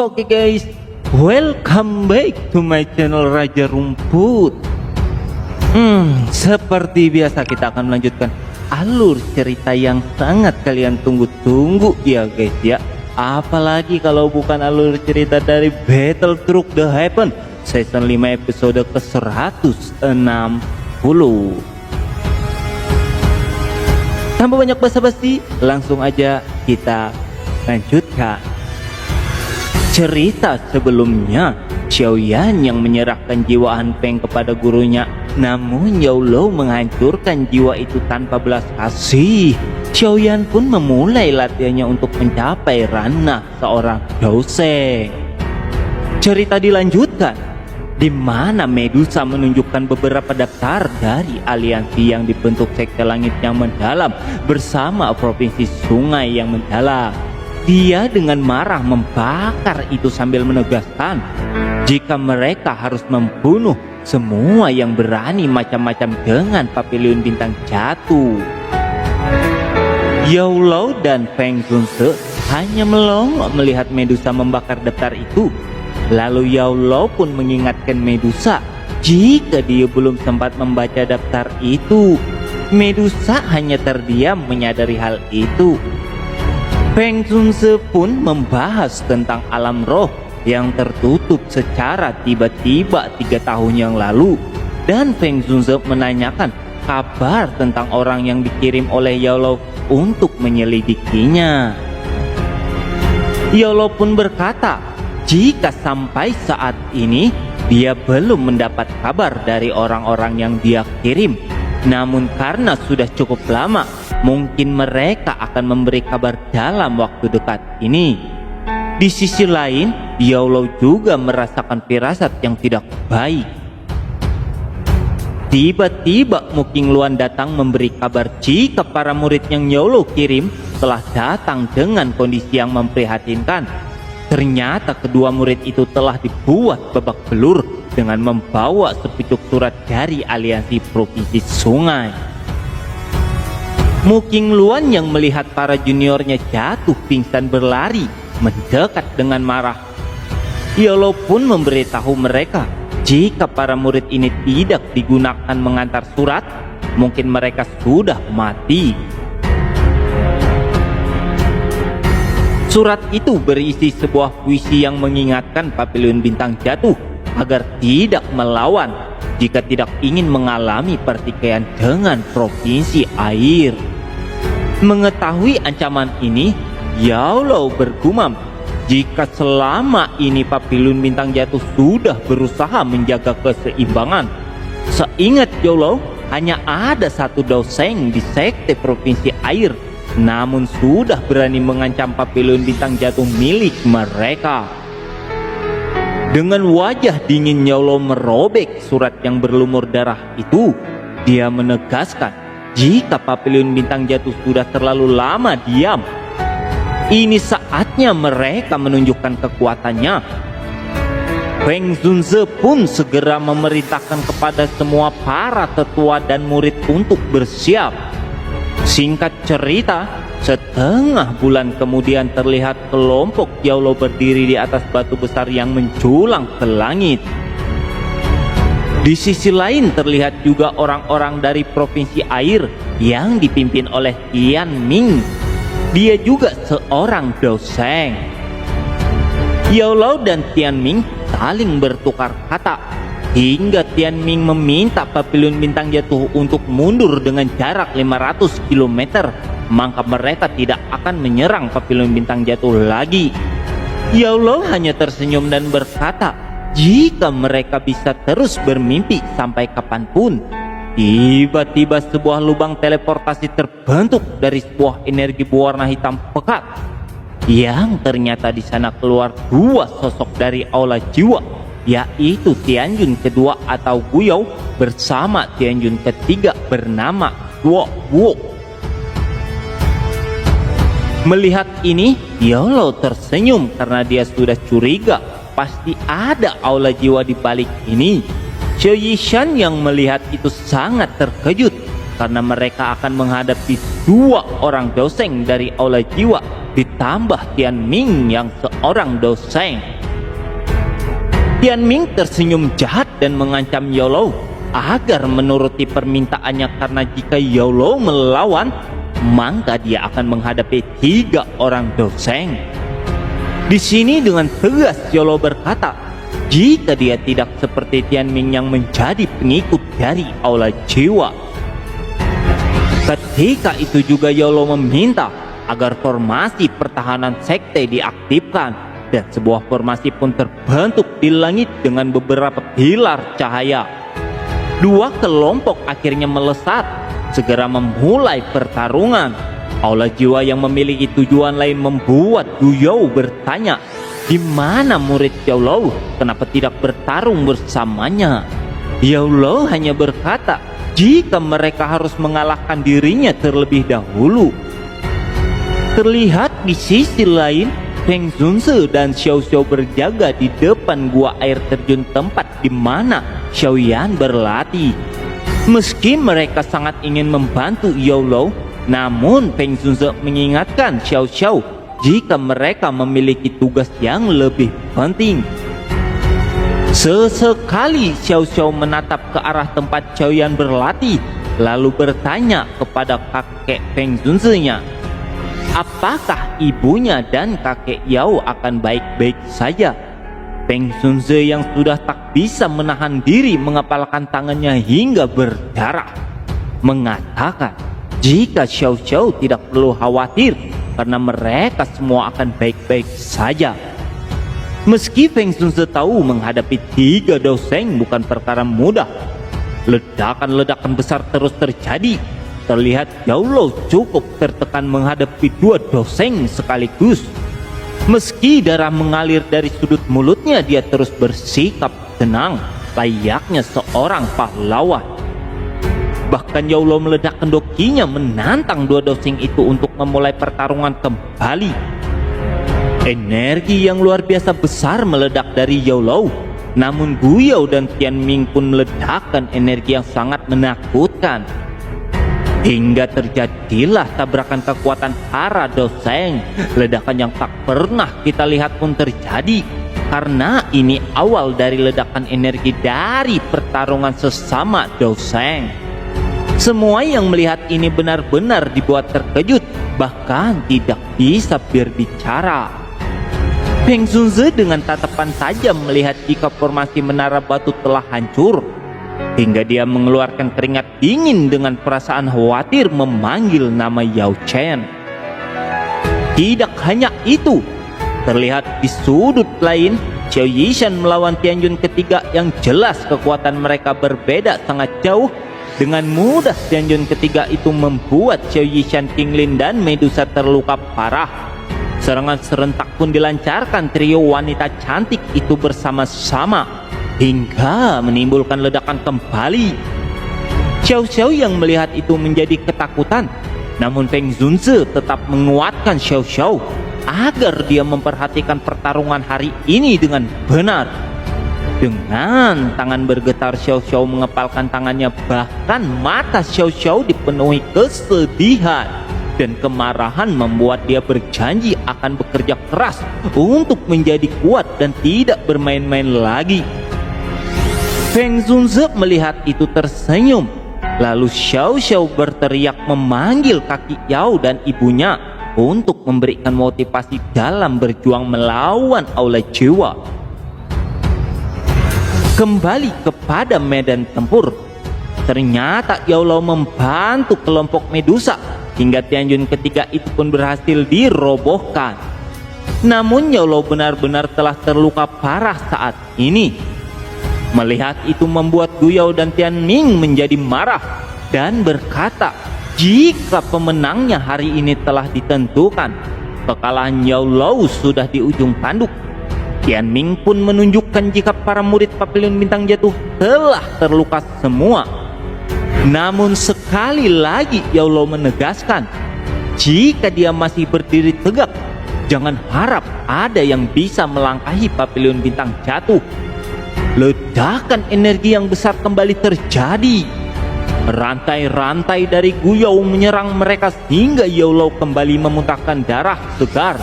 Oke guys, welcome back to my channel Raja Rumput. Seperti biasa kita akan melanjutkan alur cerita yang sangat kalian tunggu-tunggu ya guys ya. Apalagi kalau bukan alur cerita dari Battle Truck The Heaven season 5 episode ke 160. Tanpa banyak basa-basi, langsung aja kita lanjutkan. Cerita sebelumnya, Xiaoyan yang menyerahkan jiwa Han Peng kepada gurunya, namun Yao Lo menghancurkan jiwa itu tanpa belas kasih. Xiaoyan pun memulai latihannya untuk mencapai ranah seorang dosen. Cerita dilanjutkan, di mana Medusa menunjukkan beberapa daftar dari aliansi yang dibentuk sekte langit yang mendalam bersama provinsi sungai yang mendalam. Dia dengan marah membakar itu sambil menegaskan jika mereka harus membunuh semua yang berani macam-macam dengan Pavilion Bintang Jatuh. Yao Lo dan Feng Zunse hanya melongo melihat Medusa membakar daftar itu. Lalu Yao Lo pun mengingatkan Medusa jika dia belum sempat membaca daftar itu. Medusa hanya terdiam menyadari hal itu. Feng Zunse pun membahas tentang alam roh yang tertutup secara tiba-tiba 3 tahun yang lalu. Dan Feng Zunse menanyakan kabar tentang orang yang dikirim oleh Yao Lo untuk menyelidikinya. Yao Lo pun berkata, jika sampai saat ini dia belum mendapat kabar dari orang-orang yang dia kirim. Namun karena sudah cukup lama, mungkin mereka akan memberi kabar dalam waktu dekat ini. Di sisi lain, Yao Lo juga merasakan firasat yang tidak baik. Tiba-tiba Mu Qingluan datang memberi kabar jika para murid yang Yao Lo kirim telah datang dengan kondisi yang memprihatinkan. Ternyata kedua murid itu telah dibuat babak belur dengan membawa sepucuk surat dari aliansi provinsi sungai. Mu Qingluan yang melihat para juniornya jatuh pingsan berlari mendekat dengan marah. Yao Lo pun memberitahu mereka jika para murid ini tidak digunakan mengantar surat, mungkin mereka sudah mati. Surat itu berisi sebuah puisi yang mengingatkan Pavilion Bintang Jatuh agar tidak melawan jika tidak ingin mengalami pertikaian dengan provinsi air. Mengetahui ancaman ini, Yao Lo bergumam jika selama ini Pavilion Bintang Jatuh sudah berusaha menjaga keseimbangan. Seingat Yao Lo, hanya ada satu dosen di sekte provinsi air, namun sudah berani mengancam Pavilion Bintang Jatuh milik mereka. Dengan wajah dingin Yao Lo merobek surat yang berlumur darah itu. Dia menegaskan jika Pavilion Bintang Jatuh sudah terlalu lama diam, ini saatnya mereka menunjukkan kekuatannya. Feng Zunse pun segera memerintahkan kepada semua para tetua dan murid untuk bersiap. Singkat cerita, setengah bulan kemudian terlihat kelompok Yao Lo berdiri di atas batu besar yang menjulang ke langit. Di sisi lain terlihat juga orang-orang dari provinsi air yang dipimpin oleh Tian Ming. Dia juga seorang dosen. Yao Lo dan Tian Ming saling bertukar kata hingga Tian Ming meminta Pavilion Bintang Jatuh untuk mundur dengan jarak 500 km. Maka mereka tidak akan menyerang Pavilion Bintang Jatuh lagi. Yao Lo hanya tersenyum dan berkata, jika mereka bisa terus bermimpi sampai kapanpun. Tiba-tiba sebuah lubang teleportasi terbentuk dari sebuah energi berwarna hitam pekat, yang ternyata di sana keluar dua sosok dari aula jiwa, yaitu Tianjun kedua atau Guyou bersama Tianjun ketiga bernama Guo Guo. Melihat ini, Yao Lo tersenyum karena dia sudah curiga pasti ada aula jiwa di balik ini. Xiao Yishan yang melihat itu sangat terkejut karena mereka akan menghadapi dua orang dosen dari aula jiwa ditambah Tian Ming yang seorang dosen. Tian Ming tersenyum jahat dan mengancam Yao Lou agar menuruti permintaannya, karena jika Yao Lou melawan, maka dia akan menghadapi 3 orang doseng. Di sini dengan tegas Yao Lou berkata, jika dia tidak seperti Tian Ming yang menjadi pengikut dari aula jiwa. Ketika itu juga Yao Lou meminta agar formasi pertahanan sekte diaktifkan, dan sebuah formasi pun terbentuk di langit dengan beberapa pilar cahaya. 2 kelompok akhirnya melesat, segera memulai pertarungan. Aula jiwa yang memiliki tujuan lain membuat Gu Yao bertanya, di mana murid Yao Lou? Kenapa tidak bertarung bersamanya? Yao Lou hanya berkata, jika mereka harus mengalahkan dirinya terlebih dahulu. Terlihat di sisi lain, Feng Zunzi dan Xiao Xiao berjaga di depan gua air terjun tempat di mana Xiao Yan berlatih. Meski mereka sangat ingin membantu Yao Lou, namun Feng Zunzi mengingatkan Xiao Xiao jika mereka memiliki tugas yang lebih penting. Sesekali Xiao Xiao menatap ke arah tempat Xiao Yan berlatih, lalu bertanya kepada kakek Feng Zunzi-nya, apakah ibunya dan kakek Yao akan baik-baik saja? Feng Zunzi yang sudah tak bisa menahan diri mengepalkan tangannya hingga berdarah, mengatakan jika Xiao Xiao tidak perlu khawatir karena mereka semua akan baik-baik saja. Meski Feng Zunzi tahu menghadapi 3 doseng bukan perkara mudah, ledakan-ledakan besar terus terjadi. Terlihat Yao Lou cukup tertekan menghadapi 2 doseng sekaligus. Meski darah mengalir dari sudut mulutnya, dia terus bersikap tenang, layaknya seorang pahlawan. Bahkan Yao Lou meledakkan dokinya menantang 2 doseng itu untuk memulai pertarungan kembali. Energi yang luar biasa besar meledak dari Yao Lou, namun Gu Yao dan Tian Ming pun meledakkan energi yang sangat menakutkan. Hingga terjadilah tabrakan kekuatan para doseng. Ledakan yang tak pernah kita lihat pun terjadi, karena ini awal dari ledakan energi dari pertarungan sesama doseng. Semua yang melihat ini benar-benar dibuat terkejut, bahkan tidak bisa berbicara. Feng Zunzi dengan tatapan tajam melihat jika formasi menara batu telah hancur, hingga dia mengeluarkan keringat dingin dengan perasaan khawatir memanggil nama Yao Chen. Tidak hanya itu, terlihat di sudut lain Xiao Yishan melawan Tianjun ketiga yang jelas kekuatan mereka berbeda sangat jauh. Dengan mudah Tianjun ketiga itu membuat Xiao Yishan, King Lin dan Medusa terluka parah. Serangan serentak pun dilancarkan trio wanita cantik itu bersama-sama, hingga menimbulkan ledakan kembali. Xiao Xiao yang melihat itu menjadi ketakutan, namun Feng Zunzi tetap menguatkan Xiao Xiao agar dia memperhatikan pertarungan hari ini dengan benar. Dengan tangan bergetar Xiao Xiao mengepalkan tangannya, bahkan mata Xiao Xiao dipenuhi kesedihan dan kemarahan membuat dia berjanji akan bekerja keras untuk menjadi kuat dan tidak bermain-main lagi. Feng Zunzi melihat itu tersenyum, lalu Xiao Xiao berteriak memanggil kaki Yao dan ibunya untuk memberikan motivasi dalam berjuang melawan aula jiwa. Kembali kepada medan tempur, ternyata Yao Lou membantu kelompok Medusa hingga Tianjun ketiga itu pun berhasil dirobohkan. Namun Yao Lou benar-benar telah terluka parah saat ini. Melihat itu membuat Gu Yao dan Tian Ming menjadi marah dan berkata, jika pemenangnya hari ini telah ditentukan, kekalahan Yao Lou sudah di ujung tanduk. Tian Ming pun menunjukkan jika para murid Pavilion Bintang Jatuh telah terluka semua. Namun sekali lagi Yao Lou menegaskan, jika dia masih berdiri tegak, jangan harap ada yang bisa melangkahi Pavilion Bintang Jatuh. Ledakan energi yang besar kembali terjadi. Rantai-rantai dari Gu Yao menyerang mereka hingga Yao Lou kembali memuntahkan darah segar.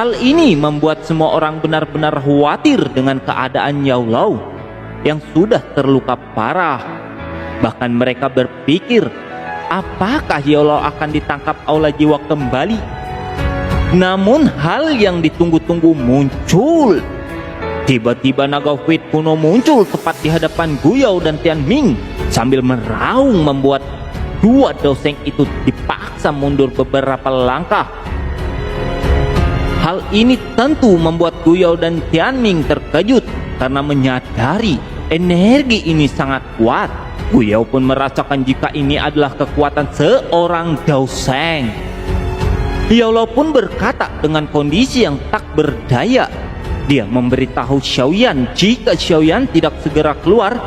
Hal ini membuat semua orang benar-benar khawatir dengan keadaan Yao Lao yang sudah terluka parah. Bahkan mereka berpikir, apakah Yao Lao akan ditangkap aula jiwa kembali? Namun hal yang ditunggu-tunggu muncul. Tiba-tiba naga Huit kuno muncul tepat di hadapan Guyao dan Tianming sambil meraung membuat dua doseng itu dipaksa mundur beberapa langkah. Hal ini tentu membuat Guyao dan Tianming terkejut karena menyadari energi ini sangat kuat. Guyao pun merasakan jika ini adalah kekuatan seorang doseng. Yao Lao pun berkata dengan kondisi yang tak berdaya. Dia memberitahu Xiaoyan jika Xiaoyan tidak segera keluar,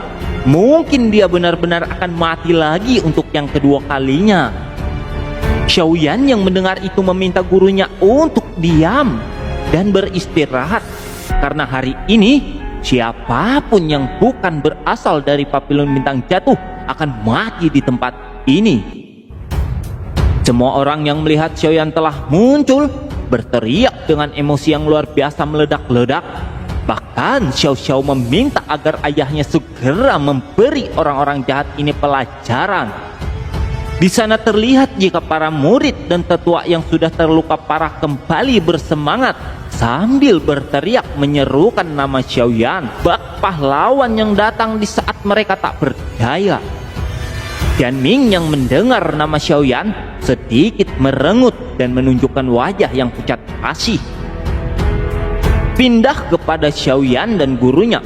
mungkin dia benar-benar akan mati lagi untuk yang kedua kalinya. Xiaoyan yang mendengar itu meminta gurunya untuk diam dan beristirahat, karena hari ini siapapun yang bukan berasal dari Papilon Bintang Jatuh akan mati di tempat ini. Semua orang yang melihat Xiaoyan telah muncul berteriak dengan emosi yang luar biasa meledak-ledak. Bahkan Xiao Xiao meminta agar ayahnya segera memberi orang-orang jahat ini pelajaran. Di sana terlihat jika para murid dan tetua yang sudah terluka parah kembali bersemangat sambil berteriak menyerukan nama Xiaoyan, bak pahlawan yang datang di saat mereka tak berdaya. Tianming yang mendengar nama Xiaoyan sedikit merengut dan menunjukkan wajah yang pucat asih. Pindah kepada Xiaoyan dan gurunya.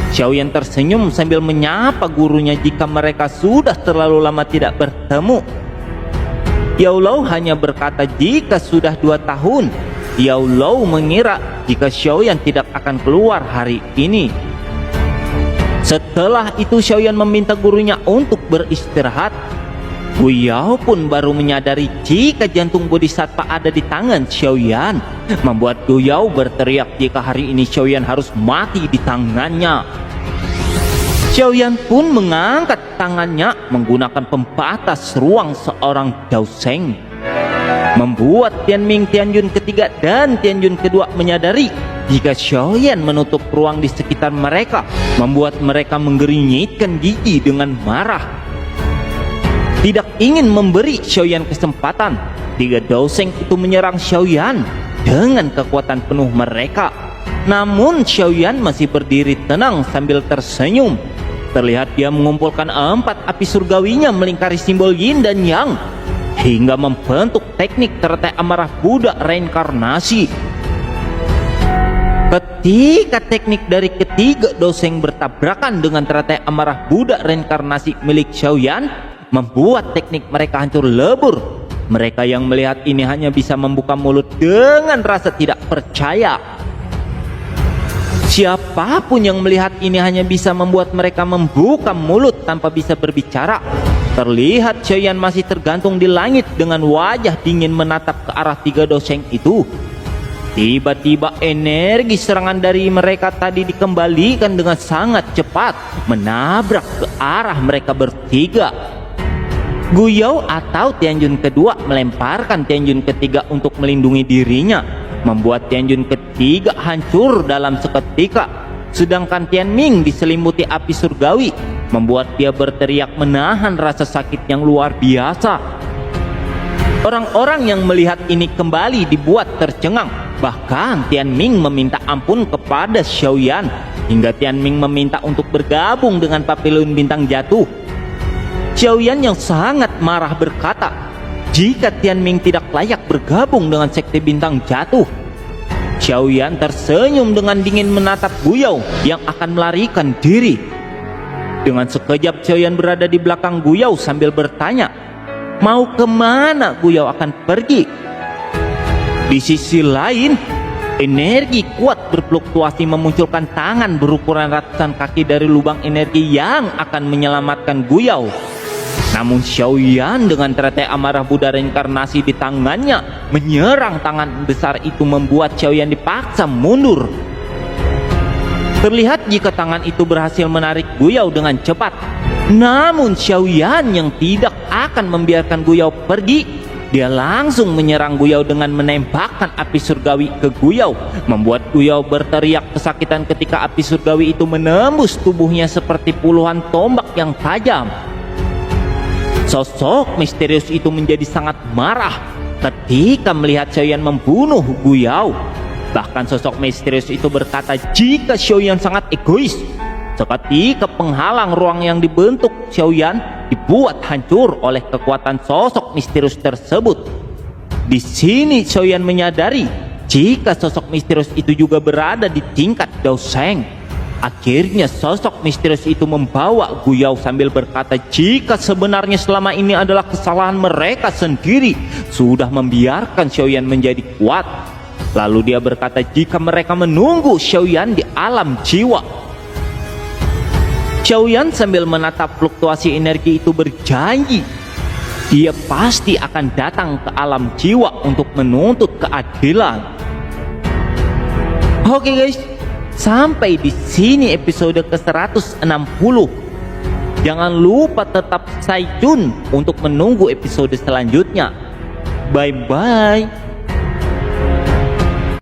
Xiaoyan tersenyum sambil menyapa gurunya jika mereka sudah terlalu lama tidak bertemu. Yao Lao hanya berkata jika sudah 2 tahun. Yao Lao mengira jika Xiaoyan tidak akan keluar hari ini. Setelah itu Xiaoyan meminta gurunya untuk beristirahat. Guyao pun baru menyadari jika jantung bodhisattva ada di tangan Xiaoyan, membuat Guyao berteriak jika hari ini Xiaoyan harus mati di tangannya. Xiaoyan pun mengangkat tangannya menggunakan pembatas ruang seorang Daoseng, membuat Tianming Tianjun ketiga dan Tianjun kedua menyadari jika Xiaoyan menutup ruang di sekitar mereka, membuat mereka menggerinyitkan gigi dengan marah. Tidak ingin memberi Xiaoyan kesempatan, 3 Daoseng itu menyerang Xiaoyan dengan kekuatan penuh mereka. Namun Xiaoyan masih berdiri tenang sambil tersenyum. Terlihat dia mengumpulkan 4 api surgawinya melingkari simbol Yin dan Yang hingga membentuk teknik teratai amarah Buddha reinkarnasi. Ketika teknik dari ketiga Daoseng bertabrakan dengan teratai amarah Buddha reinkarnasi milik Xiaoyan, membuat teknik mereka hancur lebur. Mereka yang melihat ini hanya bisa membuka mulut dengan rasa tidak percaya. Siapapun yang melihat ini hanya bisa membuat mereka membuka mulut tanpa bisa berbicara. Terlihat Xiaoyan masih tergantung di langit dengan wajah dingin menatap ke arah 3 Daoseng itu. Tiba-tiba energi serangan dari mereka tadi dikembalikan dengan sangat cepat, menabrak ke arah mereka bertiga. Guyao atau Tianjun kedua melemparkan Tianjun ketiga untuk melindungi dirinya, membuat Tianjun ketiga hancur dalam seketika. Sedangkan Tianming diselimuti api surgawi, membuat dia berteriak menahan rasa sakit yang luar biasa. Orang-orang yang melihat ini kembali dibuat tercengang. Bahkan Tianming meminta ampun kepada Xiaoyan, hingga Tianming meminta untuk bergabung dengan Papilon Bintang Jatuh. Xiaoyan yang sangat marah berkata, jika Tianming tidak layak bergabung dengan Sekte Bintang Jatuh. Xiaoyan tersenyum dengan dingin menatap Guyao yang akan melarikan diri. Dengan sekejap Xiaoyan berada di belakang Guyao sambil bertanya, mau kemana Guyao akan pergi? Di sisi lain, energi kuat berfluktuasi memunculkan tangan berukuran ratusan kaki dari lubang energi yang akan menyelamatkan Guyao. Namun Xiaoyan dengan teratai amarah Buddha reinkarnasi di tangannya menyerang tangan besar itu, membuat Xiaoyan dipaksa mundur. Terlihat jika tangan itu berhasil menarik Guyao dengan cepat. Namun Xiaoyan yang tidak akan membiarkan Guyao pergi Dia langsung menyerang Guyao dengan menembakkan api surgawi ke Guyao, membuat Guyao berteriak kesakitan ketika api surgawi itu menembus tubuhnya seperti puluhan tombak yang tajam. Sosok misterius itu menjadi sangat marah ketika melihat Xiaoyan membunuh Guyao. Bahkan sosok misterius itu berkata jika Xiaoyan sangat egois. Seketika penghalang ruang yang dibentuk Xiaoyan dibuat hancur oleh kekuatan sosok misterius tersebut. Di sini Xiaoyan menyadari jika sosok misterius itu juga berada di tingkat Dao Sheng. Akhirnya sosok misterius itu membawa Guyao sambil berkata jika sebenarnya selama ini adalah kesalahan mereka sendiri sudah membiarkan Xiaoyan menjadi kuat. Lalu dia berkata jika mereka menunggu Xiaoyan di alam jiwa. Xiaoyan sambil menatap fluktuasi energi itu berjanji dia pasti akan datang ke alam jiwa untuk menuntut keadilan. Oke guys, sampai di sini episode ke-160. Jangan lupa tetap stay tune untuk menunggu episode selanjutnya. Bye bye.